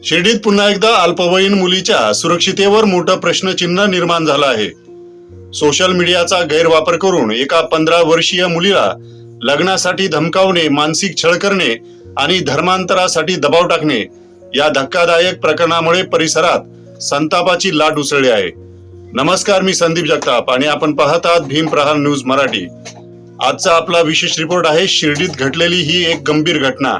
शिर्डीत पुन्हा एकदा अल्पवयीन मुलीच्या सुरक्षितेवर मोठं प्रश्नचिन्ह निर्माण झालं आहे। सोशल मीडियाचा गैरवापर करून एका 15 वर्षीय मुलीला लग्नासाठी धमकावणे, मानसिक छळ करणे आणि धर्मांतरासाठी दबाव टाकणे या धक्कादायक प्रकरणामुळे परिसरात संतापाची लाट उसळली आहे। नमस्कार, मी संदीप जगताप आणि आपण पाहत आहात भीम प्रहार न्यूज मराठी। आजचा आपला विशेष रिपोर्ट आहे शिर्डीत घडलेली ही एक गंभीर घटना।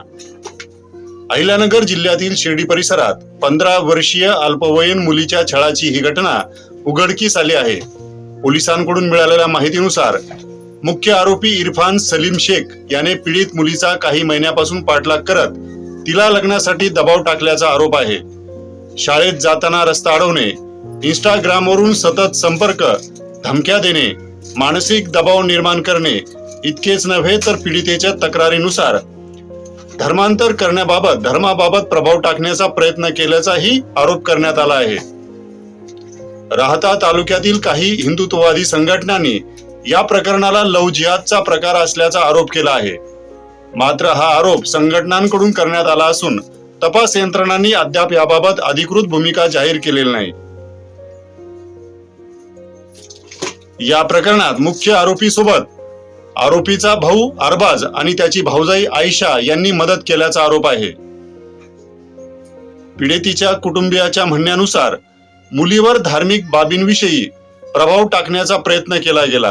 अहिल्यानगर जिल्ह्यातील शिर्डी परिसरात 15 वर्षीय अल्पवयीन मुलीच्या छळाची ही घटना उघडकीस आली आहे। पोलिसांकडून मिळालेल्या माहितीनुसार मुख्य आरोपी इरफान सलीम शेख याने पीडित मुलीचा काही महिन्यापासून पाठलाग करत तिला लग्नासाठी दबाव टाकल्याचा आरोप आहे। शाळेत जाताना रस्ता अडवणे, इंस्टाग्रामवरून सतत संपर्क, धमक्या देणे, मानसिक दबाव निर्माण करणे इतकेच नव्हे तर पीडितेच्या तक्रारीनुसार धर्माबाबत प्रभाव टाकण्याचा प्रयत्न केल्याचाही आरोप करण्यात आला आहे। राहता तालुक्यातील काही हिंदुत्ववादी संघटनांनी या प्रकरणाला लव्ह जिहादचा प्रकार असल्याचा आरोप केला आहे। मात्र हा आरोप संघटनांकडून करण्यात आला असून तपास यंत्रणांनी अद्याप याबाबत अधिकृत भूमिका जाहीर केलेली नाही। या प्रकरणात मुख्य आरोपी सोबत आरोपीचा भाऊ अरबाज आणि त्याची भाऊजाई आयशा यांनी मदत केल्याचा आरोप आहे। पीडितेच्या कुटुंबियाच्या म्हणण्यानुसार मुलीवर धार्मिक बाबींविषयी प्रभाव टाकण्याचा प्रयत्न केला गेला।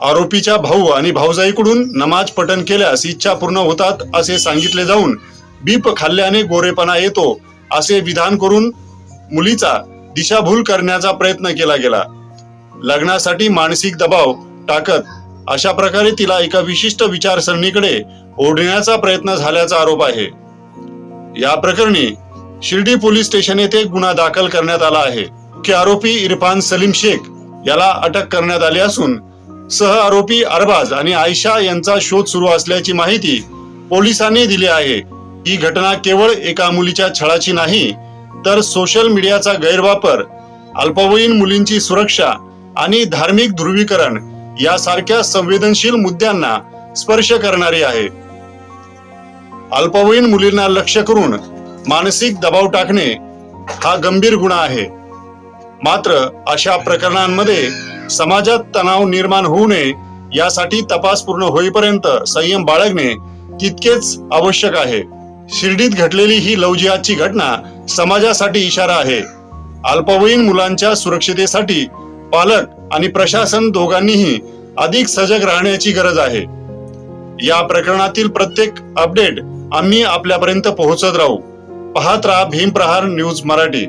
आरोपीच्या भाऊ आणि भाऊजाईकडून नमाज पठण केल्यास इच्छा पूर्ण होतात असे सांगितले जाऊन बीप खाल्ल्याने गोरेपणा येतो असे विधान करून मुलीचा दिशाभूल करण्याचा प्रयत्न केला गेला। लग्नासाठी मानसिक दबाव टाकत अशा प्रकारे तिला एका विशिष्ट विचारसरणीकडे ओढण्याचा प्रयत्न झाल्याचा आरोप आहे। या प्रकरणी शिर्डी पोलीस स्टेशन येथे गुन्हा दाखल करण्यात आला आहे। मुख्य आरोपी इरफान सलीम शेख याला अटक करण्यात आली असून सह आरोपी अरबाज आणि आयशा यांचा शोध सुरू असल्याची माहिती पोलिसांनी दिली आहे। ही घटना केवळ एका मुलीच्या छळाची नाही तर सोशल मीडियाचा गैरवापर, अल्पवयीन मुलींची सुरक्षा आणि धार्मिक ध्रुवीकरण यासारख्या संवेदनशील मुद्द्यांना स्पर्श करणारी आहे। अल्पवयीन मुलींना लक्ष्य करून मानसिक दबाव टाकणे हा गंभीर गुन्हा आहे। मात्र अशा प्रकरणांमध्ये समाजात तणाव निर्माण होऊ नये यासाठी तपास पूर्ण होईपर्यंत संयम बाळगणे तितकेच आवश्यक आहे। शिर्डीत घडलेली ही लव्ह जिहादची घटना समाजासाठी इशारा आहे। अल्पवयीन मुलांच्या सुरक्षितेसाठी पालक आणि प्रशासन दोघांनीही अधिक सजग राहण्याची गरज आहे। या प्रकरणातील प्रत्येक अपडेट आम्ही आपल्यापर्यंत पोहोचत राहू। पाहत राहा भीम प्रहार न्यूज मराठी।